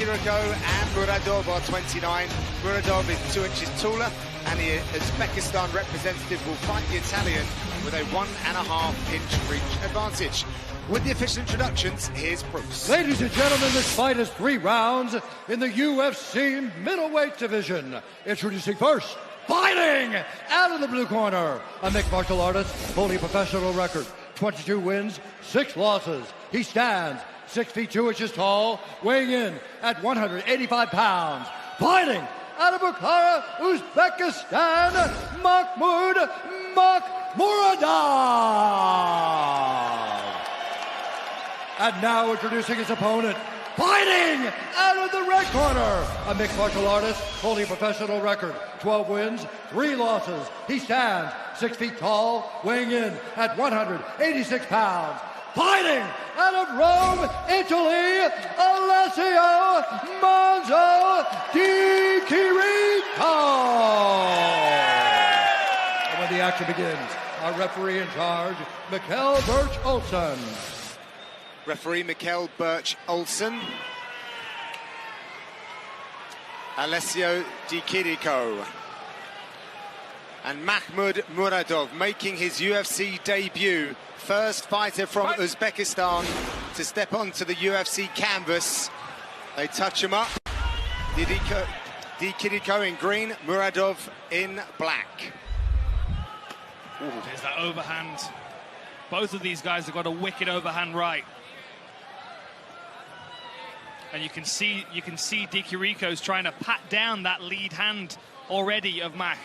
Dikiriko and Muradov are 29. Muradov is 2 inches taller, and the Uzbekistan representative will fight the Italian with a 1.5-inch reach advantage. With the official introductions, here's Bruce. Ladies and gentlemen, this fight is 3 rounds in the UFC middleweight division. Introducing first, fighting out of the blue corner, a mixed martial artist, holding a professional record, 22 wins, 6 losses. He stands 6 feet 2 inches tall, weighing in at 185 pounds. Fighting out of Bukhara, Uzbekistan, Mahmoud Muradov. And now introducing his opponent, fighting out of the red corner, a mixed martial artist holding a professional record, 12 wins, 3 losses. He stands 6 feet tall, weighing in at 186 pounds. Fighting out of Rome, Italy, Alessio Monzo Di Chirico. And when the action begins, our referee in charge, Mikkel Birch-Olsen. Referee Mikkel Birch-Olsen. Alessio Di Chirico. And Mahmoud Muradov making his UFC debut. First fighter from Uzbekistan to step onto the UFC canvas. They touch him up. Di Chirico in green, Muradov in black. Ooh. There's that overhand. Both of these guys have got a wicked overhand right. And you can see Di Chirico's trying to pat down that lead hand already of Mach.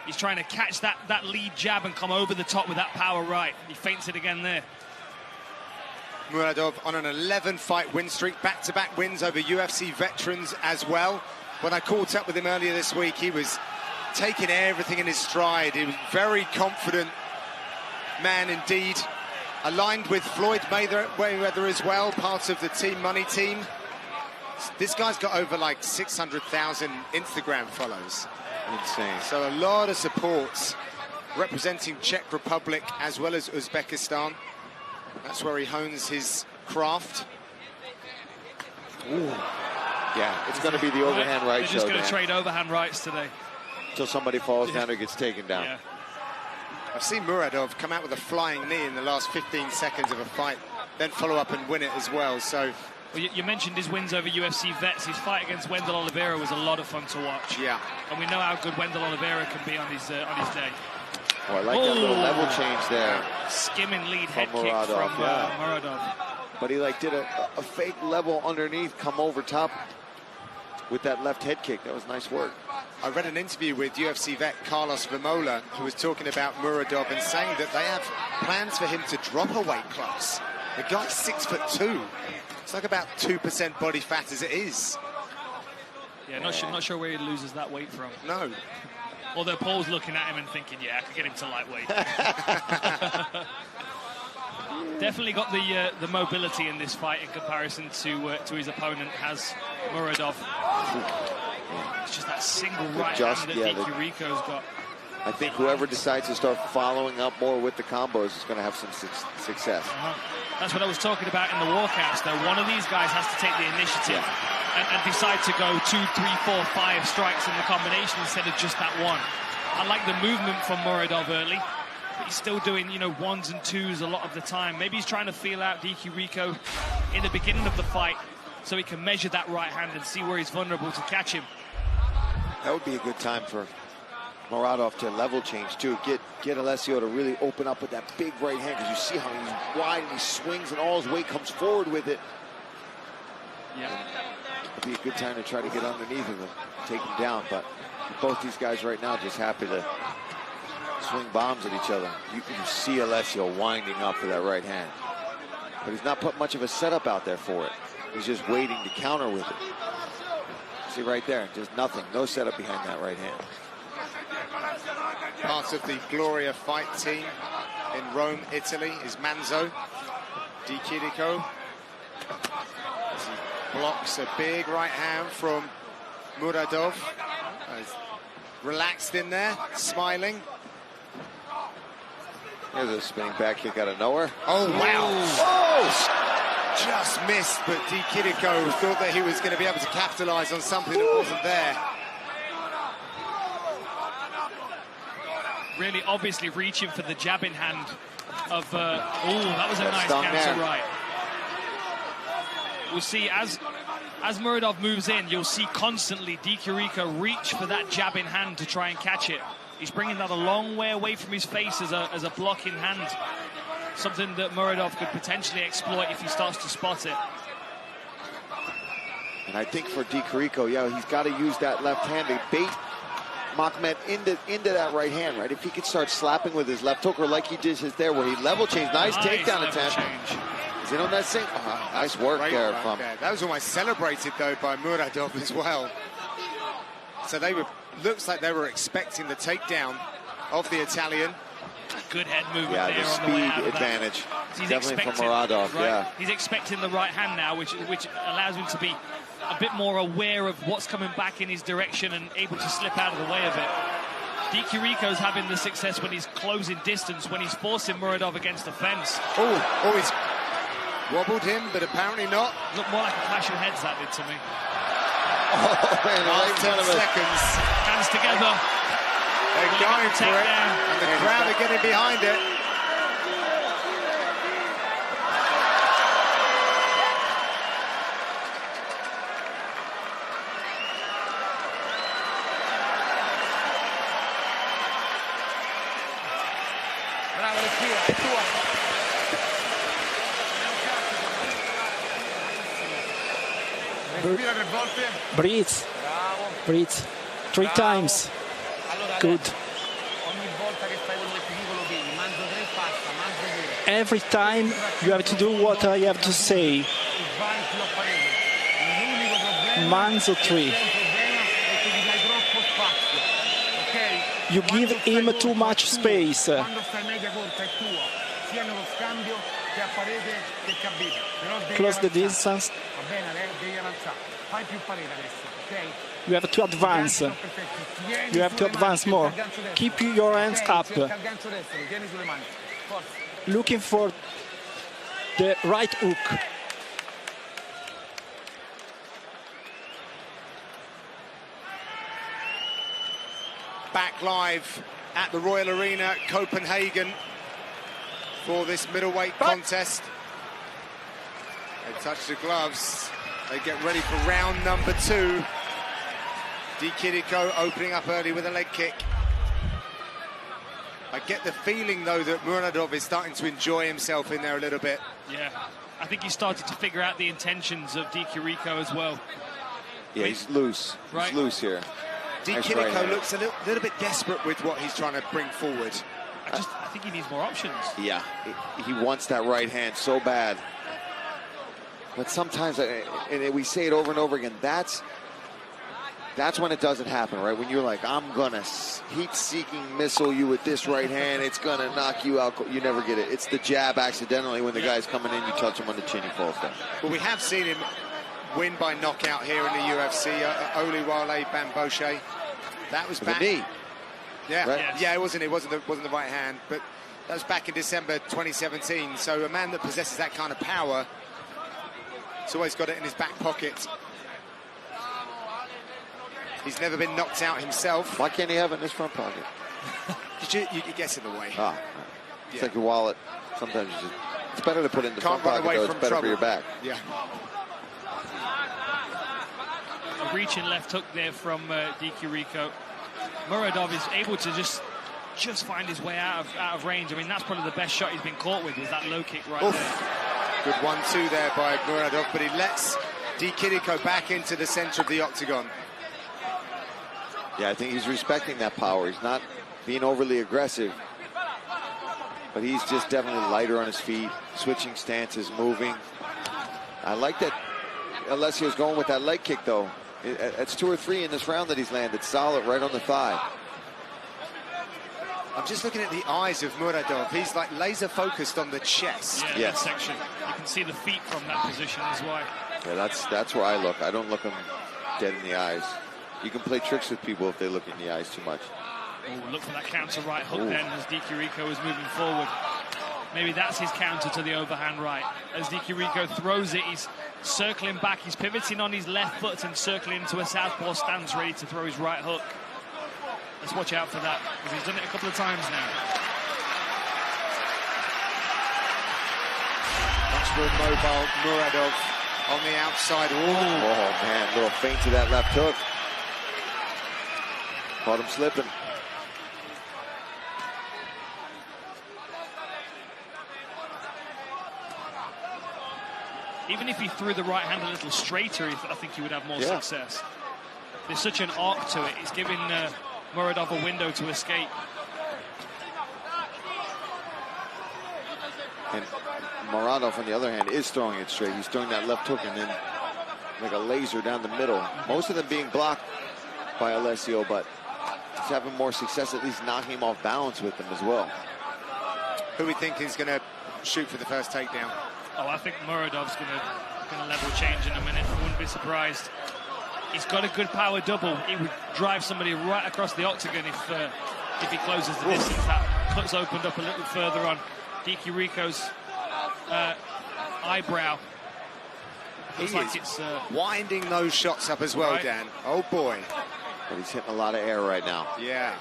He's trying to catch that lead jab and come over the top with that power right. He feints it again there. Muradov on an 11-fight win streak, back-to-back wins over UFC veterans as well. When I caught up with him earlier this week, he was taking everything in his stride. He was a very confident man indeed. Aligned with Floyd Mayweather as well, part of the Team Money team. This guy's got over like 600,000 Instagram follows. Insane. So a lot of supports representing Czech Republic as well as Uzbekistan. That's where he hones his craft. Ooh. Yeah, it's going to be the overhand right show. They're just going to trade overhand rights today. Until somebody falls down or gets taken down. Yeah. I've seen Muradov come out with a flying knee in the last 15 seconds of a fight, then follow up and win it as well. So. Well, you mentioned his wins over UFC vets. His fight against Wendell Oliveira was a lot of fun to watch. Yeah. And we know how good Wendell Oliveira can be on his day. Oh, I like that little level change there. Skimming lead head Muradov, kick from Muradov. But he did a fake level underneath, come over top with that left head kick. That was nice work. I read an interview with UFC vet Carlos Vermola, who was talking about Muradov and saying that they have plans for him to drop a weight class. The guy's 6'2". It's like about 2% body fat as it is. Yeah, not sure where he loses that weight from. No. Although Paul's looking at him and thinking, yeah, I could get him to lightweight. Definitely got the mobility in this fight in comparison to his opponent, has Muradov. It's just that single right hand that Di Chirico's got. I think whoever decides to start following up more with the combos is going to have some success. That's what I was talking about in the walkouts, though. One of these guys has to take the initiative and decide to go 2, 3, 4, 5 strikes in the combination instead of just that one. I like the movement from Muradov early, but he's still doing, ones and twos a lot of the time. Maybe he's trying to feel out Di Chirico in the beginning of the fight so he can measure that right hand and see where he's vulnerable to catch him. That would be a good time for Muradov to level change too. Get Alessio to really open up with that big right hand, because you see how he's wide and he swings and all his weight comes forward with it. Yeah. It'd be a good time to try to get underneath him and take him down. But both these guys right now just happy to swing bombs at each other. You can see Alessio winding up for that right hand. But he's not put much of a setup out there for it. He's just waiting to counter with it. See right there, just nothing. No setup behind that right hand. Part of the Gloria fight team in Rome, Italy, is Manzo Di Chirico. As he blocks a big right hand from Muradov. He's relaxed in there, smiling. Here's a spinning back kick out of nowhere. Oh, wow. Oh! just missed, but Di Chirico thought that he was going to be able to capitalize on something that wasn't there. Really obviously reaching for the jabbing hand of... that was a nice counter right. We'll see as Muradov moves in, you'll see constantly Di Chirico reach for that jabbing hand to try and catch it. He's bringing that a long way away from his face as a blocking hand. Something that Muradov could potentially exploit if he starts to spot it. And I think for Di Chirico, yeah, he's got to use that left hand to bait Makhmet into that right hand, right? If he could start slapping with his left hook, or like he did his there, where he level changed. Nice takedown attempt. Is it on that same? Nice work there from. That was almost celebrated though by Muradov as well. So they were, looks like they were expecting the takedown of the Italian. Good head movement there. Yeah, the speed advantage. Definitely from Muradov, right? Yeah. He's expecting the right hand now, which allows him to be a bit more aware of what's coming back in his direction and able to slip out of the way of it. Di Chirico's having the success when he's closing distance, when he's forcing Muradov against the fence. Oh, he's wobbled him, but apparently not. Looked more like a clash of heads, that did to me. Oh, man, last 10 seconds. Hands together. They're going for it, and the crowd are getting behind it. Breathe. Breathe. 3 times. Good. Every time you have to do what I have to say. Manzo 3. You give him too much space. Close the distance. You have to advance. You have to advance more. Keep your hands up. Looking for the right hook. Back live at the Royal Arena, Copenhagen, for this middleweight contest. They touch the gloves. They get ready for round number 2. Di Chirico opening up early with a leg kick. I get the feeling, though, that Muradov is starting to enjoy himself in there a little bit. Yeah, I think he started to figure out the intentions of Di Chirico as well. Yeah, he's loose. Right. He's loose here. Di Chirico looks a little bit desperate with what he's trying to bring forward. I think he needs more options. Yeah, he wants that right hand so bad. But sometimes, and we say it over and over again, that's when it doesn't happen, right? When you're like, I'm going to heat-seeking missile you with this right hand, it's going to knock you out. You never get it. It's the jab accidentally. When the guy's coming in, you touch him on the chin, he falls down. Well, we have seen him win by knockout here in the UFC. Oluwale Bamgbose. That was back. The knee. Yeah, right? Yeah, it wasn't the right hand, but that was back in December 2017. So a man that possesses that kind of power, he's always got it in his back pocket. He's never been knocked out himself. Why can't he have it in his front pocket? It gets in the way. It's like your wallet. Sometimes it's better to put it in the front pocket, though. It's better for your back. Yeah. A reaching left hook there from Di Chirico. Muradov is able to just find his way out of range. I mean, that's probably the best shot he's been caught with, was that low kick right there. Good 1-2 there by Muradov, but he lets Di Chirico back into the center of the octagon. Yeah, I think he's respecting that power. He's not being overly aggressive, but he's just definitely lighter on his feet, switching stances, moving. I like that Alessio's going with that leg kick, though. It's 2 or 3 in this round that he's landed. Solid right on the thigh. I'm just looking at the eyes of Muradov. He's like laser focused on the chest. Yeah, yes. That section. You can see the feet from that position as well. Yeah, that's where I look. I don't look him dead in the eyes. You can play tricks with people if they look in the eyes too much. Oh, look for that counter right hook then as Di Chirico is moving forward. Maybe that's his counter to the overhand right. As Dikirico throws it, he's circling back. He's pivoting on his left foot and circling into a southpaw stance, ready to throw his right hook. Let's watch out for that, because he's done it a couple of times now. Much more mobile Muradov on the outside wall. Oh, man, little feint to that left hook. Caught him slipping. Even if he threw the right hand a little straighter, I think he would have more success. There's such an arc to it. It's giving Muradov a window to escape. And Muradov, on the other hand, is throwing it straight. He's throwing that left hook and then like a laser down the middle. Most of them being blocked by Alessio, but he's having more success at least knocking him off balance with them as well. Who we think is going to shoot for the first takedown? Oh, I think Muradov's going to level change in a minute. I wouldn't be surprised. He's got a good power double. He would drive somebody right across the octagon if he closes the distance. That cut's opened up a little further on Dikirico's eyebrow. Looks like it's winding those shots up as well, right. Dan. Oh boy. But he's hitting a lot of air right now. Yeah.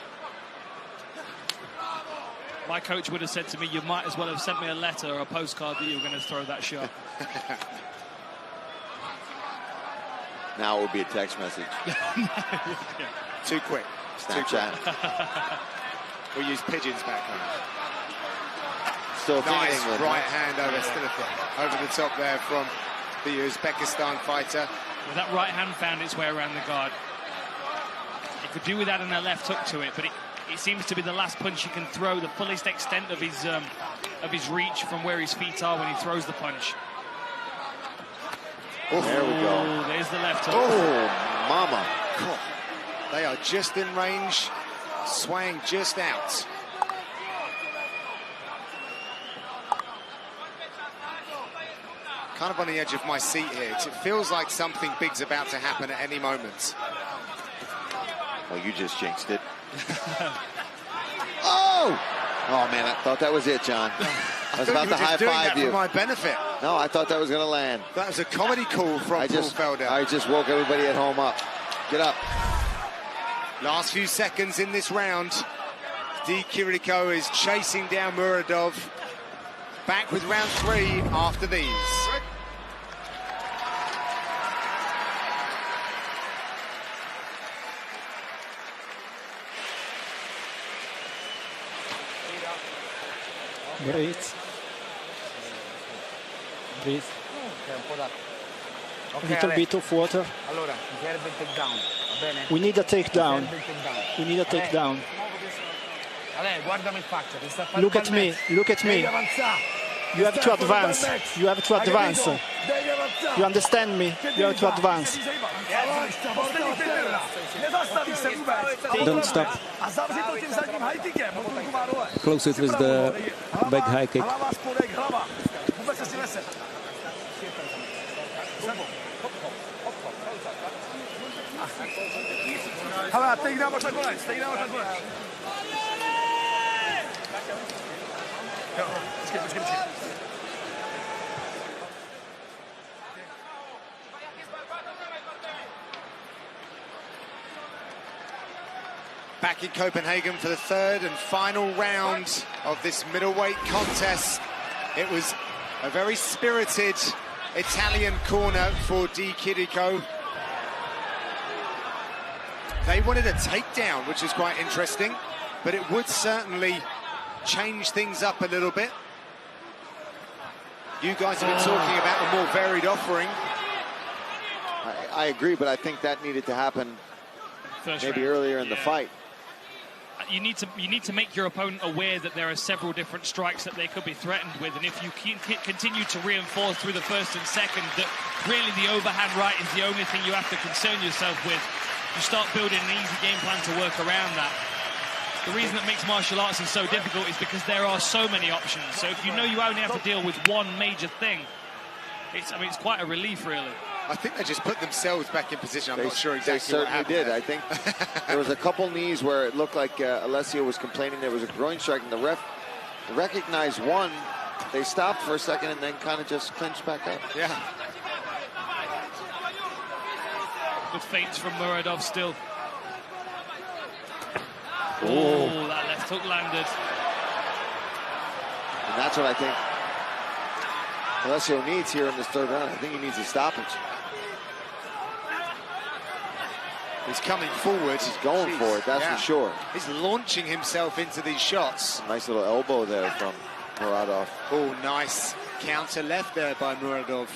My coach would have said to me, you might as well have sent me a letter or a postcard that you were going to throw that shot. Now it would be a text message. Yeah. Too quick. Snapchat. We'll use pigeons back home. Still nice right hand over the top there from the Uzbekistan fighter. Well, that right hand found its way around the guard. He could do with adding a left hook to it, but it seems to be the last punch he can throw, the fullest extent of his reach from where his feet are when he throws the punch. Oh, there we go. There's the left hook. Oh, mama. God. They are just in range, swaying just out. Kind of on the edge of my seat here. It feels like something big's about to happen at any moment. Well, you just jinxed it. Oh! Oh, man, I thought that was it, John. I was about to high-five you. For my benefit. No, I thought that was going to land. That was a comedy call from Paul Felder. I just woke everybody at home up. Get up. Last few seconds in this round. Dikirico is chasing down Muradov. Back with round 3 after these. Breathe. Breathe. A little bit of water. We need a takedown. We need a takedown. Look at me. Look at me. You have to advance. You have to advance. You understand me? You have to advance. Don't stop. Close it with the back high kick. Back in Copenhagen for the third and final round of this middleweight contest. It was a very spirited Italian corner for Dikirico. They wanted a takedown, which is quite interesting, but it would certainly change things up a little bit. You guys have been talking about a more varied offering. I agree, but I think that needed to happen maybe earlier in the fight. You need to make your opponent aware that there are several different strikes that they could be threatened with, and if you continue to reinforce through the first and second that really the overhand right is the only thing you have to concern yourself with, you start building an easy game plan to work around that. The reason that makes martial arts so difficult is because there are so many options. So if you know you only have to deal with one major thing, it's quite a relief, really. I think they just put themselves back in position. I'm not sure exactly what happened. They certainly did. I think there was a couple knees where it looked like Alessio was complaining there was a groin strike, and the ref recognized one, They stopped for a second and then kind of just clinched back up. Yeah. Good feints from Muradov still. Oh, that left hook landed. And that's what I think Alessio needs here in this third round. I think he needs a stoppage. He's coming forward. He's going for it, that's for sure. He's launching himself into these shots. Nice little elbow there from Muradov. Oh, nice counter left there by Muradov.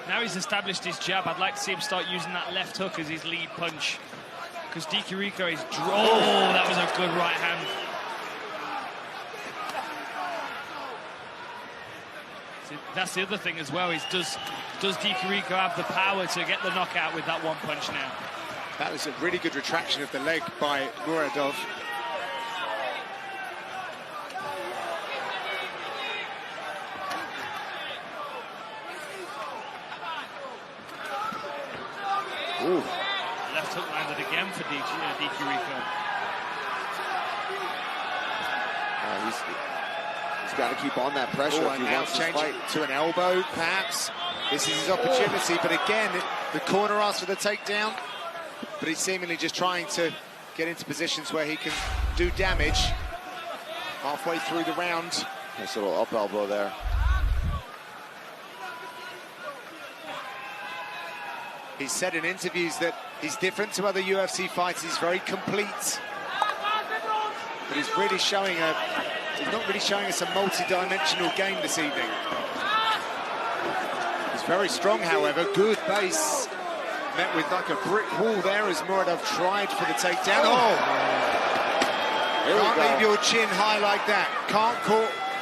Now he's established his jab. I'd like to see him start using that left hook as his lead punch. Because Di Chirico is... Oh, that was a good right hand. See, that's the other thing as well, is does Di Chirico have the power to get the knockout with that one punch now? That was a really good retraction of the leg by Muradov. Ooh. Left hook landed again for Di Chirico. He's got to keep on that pressure if he wants to fight. To an elbow, perhaps. This is his opportunity, but again, the corner asks for the takedown, but he's seemingly just trying to get into positions where he can do damage. Halfway through the round. Nice little up elbow there. He's said in interviews that he's different to other UFC fighters. He's very complete, but he's really showing he's not really showing us a multi-dimensional game this evening. He's very strong, however. Good base. Met with like a brick wall there as Muradov tried for the takedown. Oh! Can't leave your chin high like that. Can't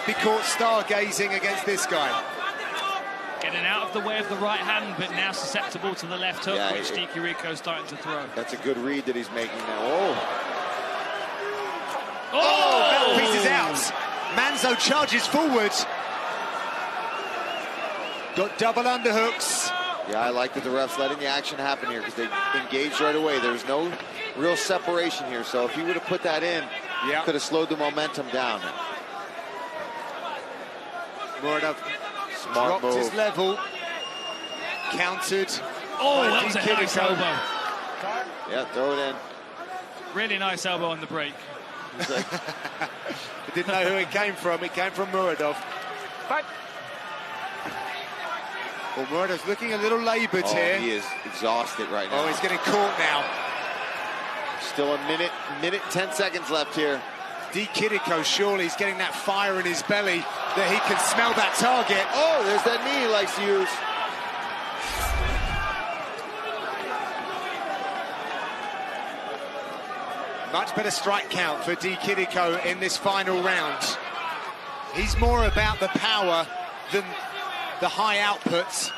be caught stargazing against this guy. Getting out of the way of the right hand, but now susceptible to the left hook, which Di Chirico's starting to throw. That's a good read that he's making now. Oh, mouthpiece is out. Manzo charges forward. Got double underhooks. Yeah, I like that the ref's letting the action happen here because they engaged right away. There was no real separation here, so if he would have put that in, could have slowed the momentum down. Muradov Smart dropped move. his level. Countered. Oh, that was a nice elbow. Yeah, throw it in. Really nice elbow on the break. I didn't know who it came from. It came from Muradov. Well, Muradov's looking a little laboured here. He is exhausted right now. Oh, he's getting caught now. Still a minute 10 seconds left here. Di Chirico, surely he's getting that fire in his belly that he can smell that target. Oh, there's that knee he likes to use. Much better strike count for Di Chirico in this final round. He's more about the power than the high outputs.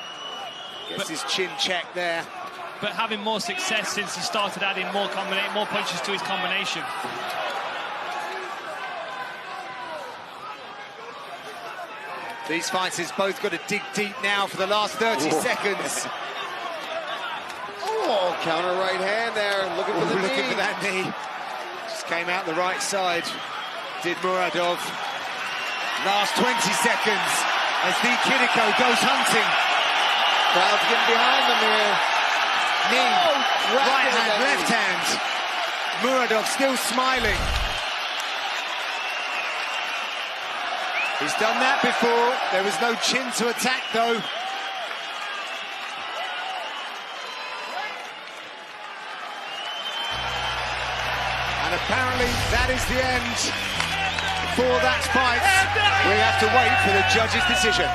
Gets his chin check there. But having more success since he started adding more punches to his combination. These fighters both got to dig deep now for the last 30 seconds. Oh, counter right hand there. Looking for that knee. Just came out the right side. Did Muradov. Last 20 seconds as Di Chirico goes hunting. Crowd's getting behind them here. Knee, right hand, left hand. Muradov still smiling. He's done that before. There was no chin to attack, though. And apparently that is the end for that fight. We have to wait for the judge's decision.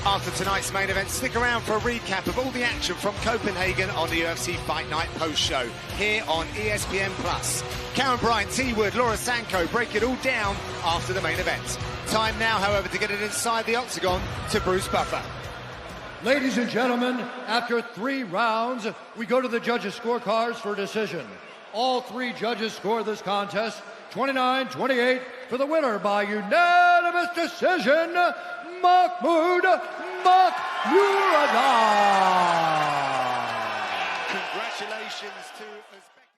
After tonight's main event, stick around for a recap of all the action from Copenhagen on the UFC Fight Night post show here on ESPN+. Karen Bryant, T. Wood, Laura Sanko break it all down after the main event. Time now, however, to get it inside the octagon to Bruce Buffer. Ladies and gentlemen, after 3 rounds, we go to the judges' scorecards for a decision. All 3 judges scored this contest 29-28 for the winner by unanimous decision, Mahmoud Makhmouradov. Congratulations to